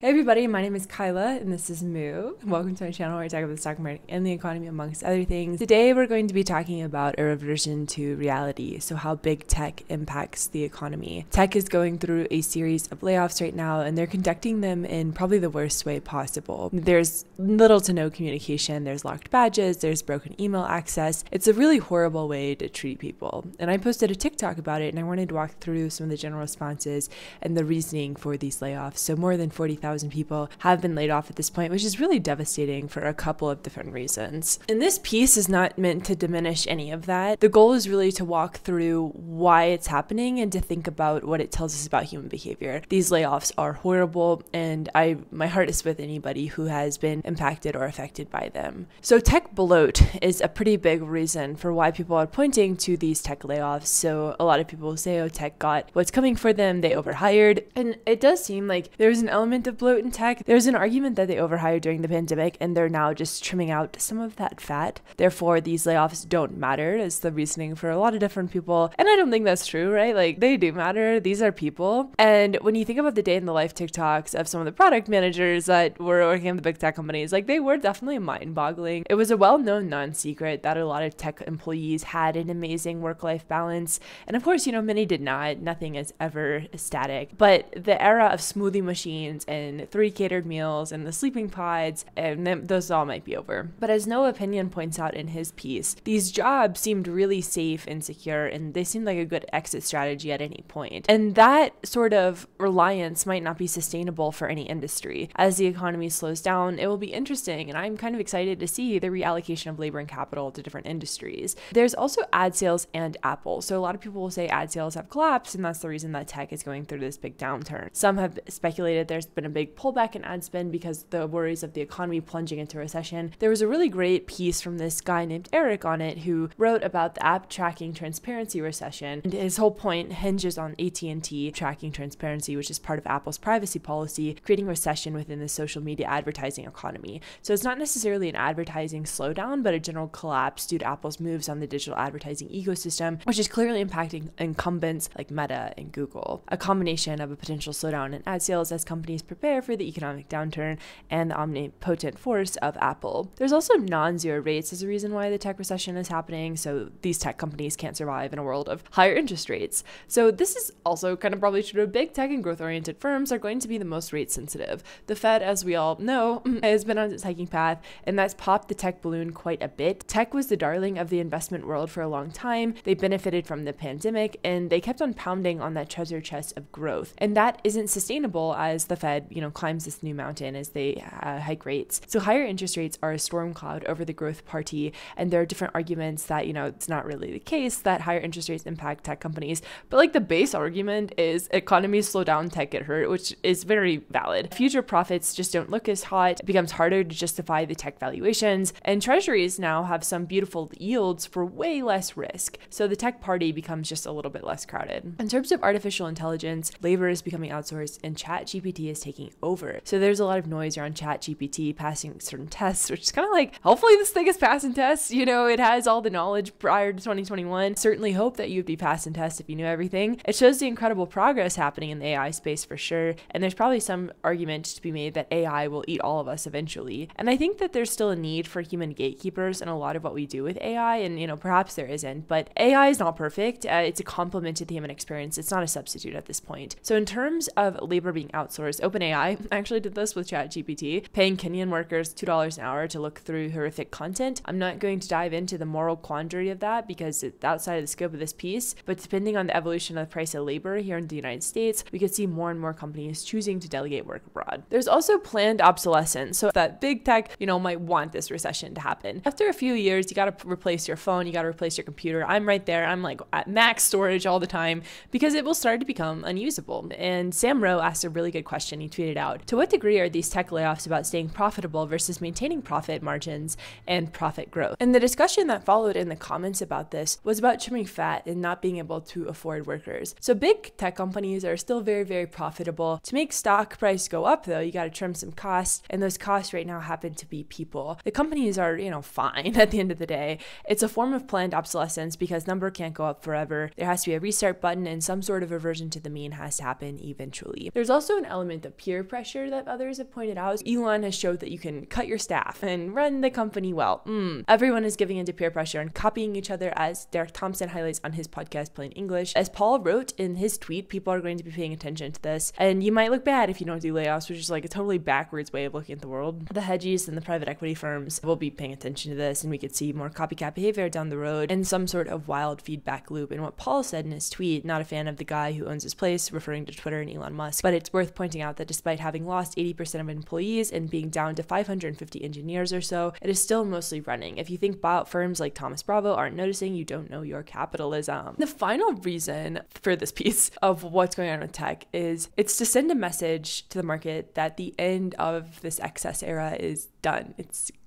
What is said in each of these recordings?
Hey everybody, my name is Kyla and this is Moo. Welcome to my channel where I talk about the stock market and the economy amongst other things. Today we're going to be talking about a reversion to reality, so how big tech impacts the economy. Tech is going through a series of layoffs right now and they're conducting them in probably the worst way possible. There's little to no communication, there's locked badges, there's broken email access. It's a really horrible way to treat people. And I posted a TikTok about it and I wanted to walk through some of the general responses and the reasoning for these layoffs. So more than 40,000 people have been laid off at this point, which is really devastating for a couple of different reasons. And this piece is not meant to diminish any of that. The goal is really to walk through why it's happening and to think about what it tells us about human behavior. These layoffs are horrible, and my heart is with anybody who has been impacted or affected by them. So tech bloat is a pretty big reason for why people are pointing to these tech layoffs. So a lot of people say, oh, tech got what's coming for them, they overhired. And it does seem like there's an element of bloat in tech. There's an argument that they overhired during the pandemic and they're now just trimming out some of that fat. Therefore, these layoffs don't matter is the reasoning for a lot of different people. And I don't think that's true, right? Like, they do matter. These are people. And when you think about the day in the life TikToks of some of the product managers that were working at the big tech companies, like, they were definitely mind-boggling. It was a well-known non-secret that a lot of tech employees had an amazing work-life balance. And of course, many did not. Nothing is ever static. But the era of smoothie machines and 3 catered meals and the sleeping pods, and those all might be over. But as No Opinion points out in his piece, these jobs seemed really safe and secure, and they seemed like a good exit strategy at any point. And that sort of reliance might not be sustainable for any industry. As the economy slows down, it will be interesting, and I'm kind of excited to see the reallocation of labor and capital to different industries. There's also ad sales and Apple. So a lot of people will say ad sales have collapsed, and that's the reason that tech is going through this big downturn. Some have speculated there's been a big pullback in ad spend because the worries of the economy plunging into recession. There was a really great piece from this guy named Eric on it who wrote about the app tracking transparency recession, and his whole point hinges on AT&T tracking transparency, which is part of Apple's privacy policy, creating recession within the social media advertising economy. So it's not necessarily an advertising slowdown, but a general collapse due to Apple's moves on the digital advertising ecosystem, which is clearly impacting incumbents like Meta and Google. A combination of a potential slowdown in ad sales as companies prepare for the economic downturn and the omnipotent force of Apple. There's also non-zero rates as a reason why the tech recession is happening, so these tech companies can't survive in a world of higher interest rates. So this is also kind of probably true. Big tech and growth-oriented firms are going to be the most rate sensitive. The Fed, as we all know, has been on its hiking path, and that's popped the tech balloon quite a bit. Tech was the darling of the investment world for a long time. They benefited from the pandemic, and they kept on pounding on that treasure chest of growth. And that isn't sustainable as the Fed, climbs this new mountain as they hike rates. So higher interest rates are a storm cloud over the growth party, and there are different arguments that, it's not really the case that higher interest rates impact tech companies. But like, the base argument is economies slow down, tech get hurt, which is very valid. Future profits just don't look as hot. It becomes harder to justify the tech valuations, and treasuries now have some beautiful yields for way less risk. So the tech party becomes just a little bit less crowded. In terms of artificial intelligence, labor is becoming outsourced and ChatGPT is taking over. So there's a lot of noise around ChatGPT passing certain tests, which is kind of like, hopefully this thing is passing tests. It has all the knowledge prior to 2021. Certainly hope that you'd be passing tests if you knew everything. It shows the incredible progress happening in the AI space for sure. And there's probably some argument to be made that AI will eat all of us eventually. And I think that there's still a need for human gatekeepers in a lot of what we do with AI. And, perhaps there isn't, but AI is not perfect. It's a complement to the human experience. It's not a substitute at this point. So in terms of labor being outsourced, OpenAI actually did this with ChatGPT, paying Kenyan workers $2 an hour to look through horrific content. I'm not going to dive into the moral quandary of that because it's outside of the scope of this piece, but depending on the evolution of the price of labor here in the United States, we could see more and more companies choosing to delegate work abroad. There's also planned obsolescence, so that big tech, might want this recession to happen. After a few years, you got to replace your phone, you got to replace your computer. I'm right there. I'm like at max storage all the time because it will start to become unusable. And Sam Rowe asked a really good question. He tweeted out, to what degree are these tech layoffs about staying profitable versus maintaining profit margins and profit growth? And the discussion that followed in the comments about this was about trimming fat and not being able to afford workers. So big tech companies are still very, very profitable. To make stock price go up though, you got to trim some costs, and those costs right now happen to be people. The companies are, fine at the end of the day. It's a form of planned obsolescence because number can't go up forever. There has to be a restart button, and some sort of reversion to the mean has to happen eventually. There's also an element of peer pressure that others have pointed out. Elon has showed that you can cut your staff and run the company well. Everyone is giving into peer pressure and copying each other, as Derek Thompson highlights on his podcast Plain English. As Paul wrote in his tweet, people are going to be paying attention to this, and you might look bad if you don't do layoffs, which is like a totally backwards way of looking at the world. The hedgies and the private equity firms will be paying attention to this, and we could see more copycat behavior down the road and some sort of wild feedback loop. And what Paul said in his tweet, not a fan of the guy who owns his place, referring to Twitter and Elon Musk, but it's worth pointing out that despite having lost 80% of employees and being down to 550 engineers or so, it is still mostly running. If you think buyout firms like Thomas Bravo aren't noticing, you don't know your capitalism. The final reason for this piece of what's going on with tech is it's to send a message to the market that the end of this excess era is done.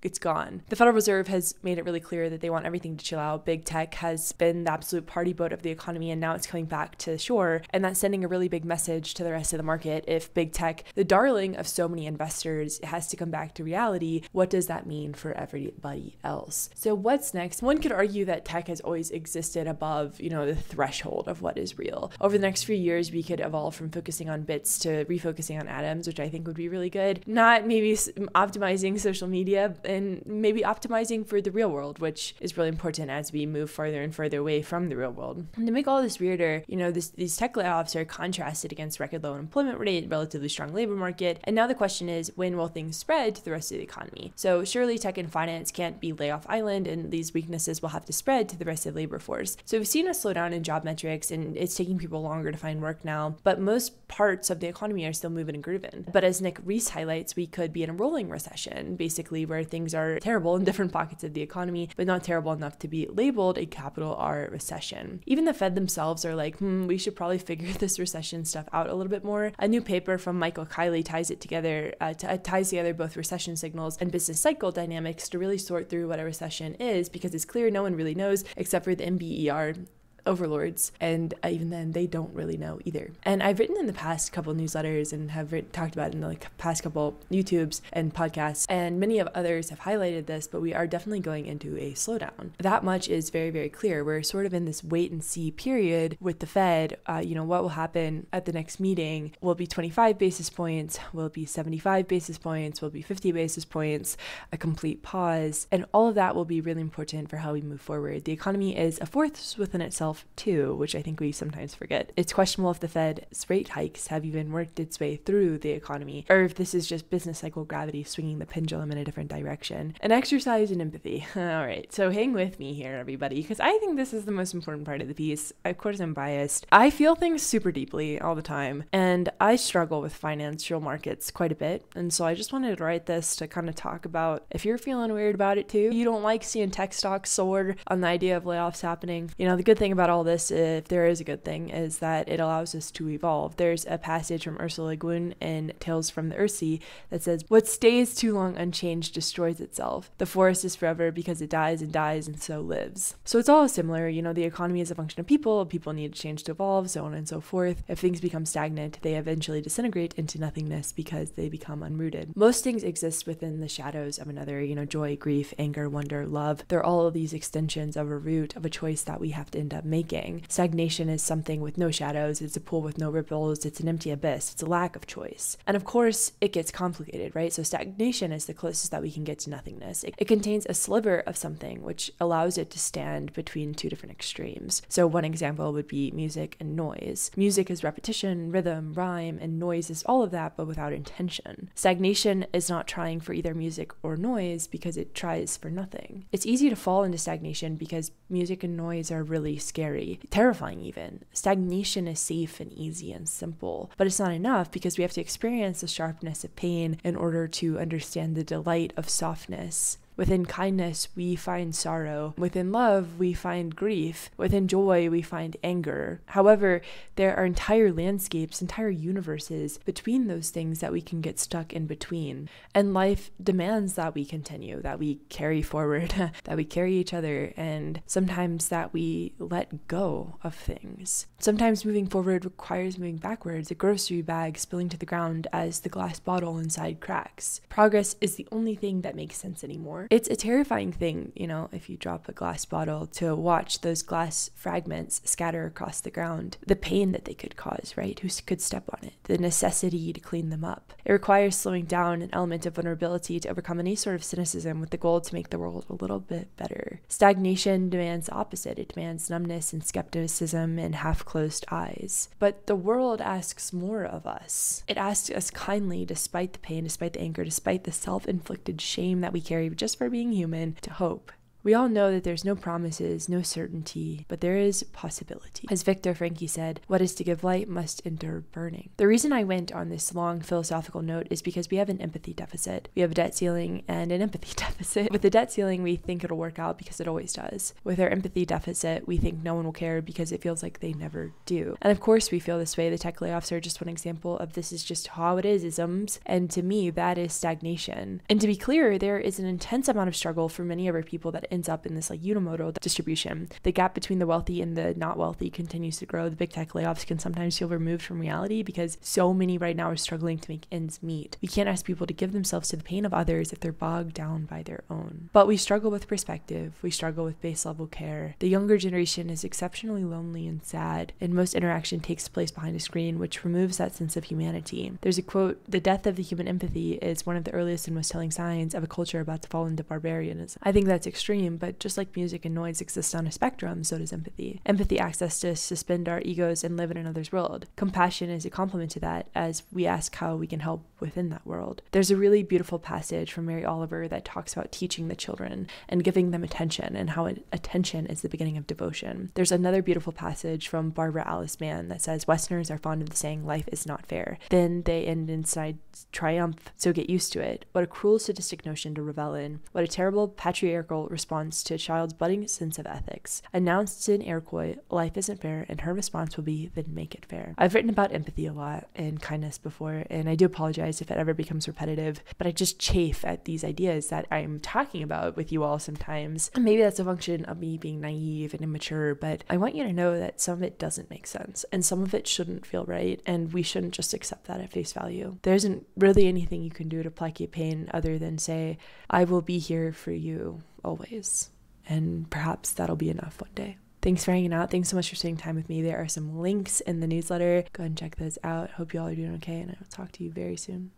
It's gone. The Federal Reserve has made it really clear that they want everything to chill out. Big tech has been the absolute party boat of the economy, and now it's coming back to shore, and that's sending a really big message to the rest of the market. If big tech, the darling of so many investors, has to come back to reality, what does that mean for everybody else? So what's next? One could argue that tech has always existed above, the threshold of what is real. Over the next few years, we could evolve from focusing on bits to refocusing on atoms, which I think would be really good. Not maybe optimizing social media, and maybe optimizing for the real world, which is really important as we move farther and further away from the real world. And to make all this weirder, these tech layoffs are contrasted against record low unemployment rate, relatively strong labor market, and now the question is, when will things spread to the rest of the economy? So surely tech and finance can't be layoff island, and these weaknesses will have to spread to the rest of the labor force. So we've seen a slowdown in job metrics, and it's taking people longer to find work now, but most parts of the economy are still moving and grooving. But as Nick Reese highlights, we could be in a rolling recession, basically where things are terrible in different pockets of the economy, but not terrible enough to be labeled a capital R recession. Even the Fed themselves are like, we should probably figure this recession stuff out a little bit more. A new paper from Michael Kyla ties together both recession signals and business cycle dynamics to really sort through what a recession is, because it's clear no one really knows except for the MBER overlords, and even then they don't really know either. And I've written in the past couple newsletters and have talked about it in the past couple YouTubes and podcasts, and many of others have highlighted this, but we are definitely going into a slowdown. That much is very, very clear. We're sort of in this wait and see period with the Fed. What will happen at the next meeting? Will it be 25 basis points? Will it be 75 basis points? Will it be 50 basis points? A complete pause. And all of that will be really important for how we move forward. The economy is a force within itself too, which I think we sometimes forget. It's questionable if the Fed's rate hikes have even worked its way through the economy, or if this is just business cycle gravity swinging the pendulum in a different direction. An exercise in empathy. All right, so hang with me here, everybody, because I think this is the most important part of the piece. Of course, I'm biased. I feel things super deeply all the time, and I struggle with financial markets quite a bit, and so I just wanted to write this to kind of talk about if you're feeling weird about it too, you don't like seeing tech stocks soar on the idea of layoffs happening. The good thing about all this, if there is a good thing, is that it allows us to evolve. There's a passage from Ursula Le Guin in Tales from the Earthsea that says, "What stays too long unchanged destroys itself. The forest is forever because it dies and so lives." So it's all similar. The economy is a function of people need to change to evolve, so on and so forth. If things become stagnant, they eventually disintegrate into nothingness because they become unrooted. Most things exist within the shadows of another, joy, grief, anger, wonder, love. They're all of these extensions of a root of a choice that we have to end up making. Stagnation is something with no shadows. It's a pool with no ripples. It's an empty abyss. It's a lack of choice. And of course, it gets complicated, right? So stagnation is the closest that we can get to nothingness. It contains a sliver of something, which allows it to stand between two different extremes. So one example would be music and noise. Music is repetition, rhythm, rhyme, and noise is all of that, but without intention. Stagnation is not trying for either music or noise because it tries for nothing. It's easy to fall into stagnation because music and noise are really scary. Terrifying even. Stagnation is safe and easy and simple, but it's not enough because we have to experience the sharpness of pain in order to understand the delight of softness. Within kindness, we find sorrow. Within love, we find grief. Within joy, we find anger. However, there are entire landscapes, entire universes between those things that we can get stuck in between. And life demands that we continue, that we carry forward, that we carry each other, and sometimes that we let go of things. Sometimes moving forward requires moving backwards, a grocery bag spilling to the ground as the glass bottle inside cracks. Progress is the only thing that makes sense anymore. It's a terrifying thing, if you drop a glass bottle, to watch those glass fragments scatter across the ground. The pain that they could cause, right? Who could step on it? The necessity to clean them up. It requires slowing down an element of vulnerability to overcome any sort of cynicism with the goal to make the world a little bit better. Stagnation demands the opposite. It demands numbness and skepticism and half-closed eyes. But the world asks more of us. It asks us kindly, despite the pain, despite the anger, despite the self-inflicted shame that we carry just for being human, to hope. We all know that there's no promises, no certainty, but there is possibility. As Viktor Frankl said, what is to give light must endure burning. The reason I went on this long philosophical note is because we have an empathy deficit. We have a debt ceiling and an empathy deficit. With the debt ceiling, we think it'll work out because it always does. With our empathy deficit, we think no one will care because it feels like they never do. And of course we feel this way. The tech layoffs are just one example of this is just how it is, isms. And to me, that is stagnation. And to be clear, there is an intense amount of struggle for many of our people that ends up in this unimodal distribution. The gap between the wealthy and the not wealthy continues to grow. The big tech layoffs can sometimes feel removed from reality because so many right now are struggling to make ends meet. We can't ask people to give themselves to the pain of others if they're bogged down by their own. But we struggle with perspective. We struggle with base level care. The younger generation is exceptionally lonely and sad, and most interaction takes place behind a screen, which removes that sense of humanity. There's a quote, "The death of the human empathy is one of the earliest and most telling signs of a culture about to fall into barbarianism." I think that's extreme, but just like music and noise exist on a spectrum, so does empathy. Empathy asks us to suspend our egos and live in another's world. Compassion is a complement to that, as we ask how we can help within that world. There's a really beautiful passage from Mary Oliver that talks about teaching the children and giving them attention, and how attention is the beginning of devotion. There's another beautiful passage from Barbara Alice Mann that says, "Westerners are fond of the saying, 'Life is not fair.' Then they end inside triumph, so get used to it. What a cruel sadistic notion to revel in. What a terrible patriarchal response to a child's budding sense of ethics. Announced in Iroquois, life isn't fair, and her response will be, then make it fair." I've written about empathy a lot and kindness before, and I do apologize if it ever becomes repetitive, but I just chafe at these ideas that I'm talking about with you all sometimes. And maybe that's a function of me being naive and immature, but I want you to know that some of it doesn't make sense, and some of it shouldn't feel right, and we shouldn't just accept that at face value. There isn't really anything you can do to placate pain other than say, "I will be here for you always." And perhaps that'll be enough one day. Thanks for hanging out. Thanks so much for spending time with me. There are some links in the newsletter. Go ahead and check those out. Hope you all are doing okay, and I will talk to you very soon.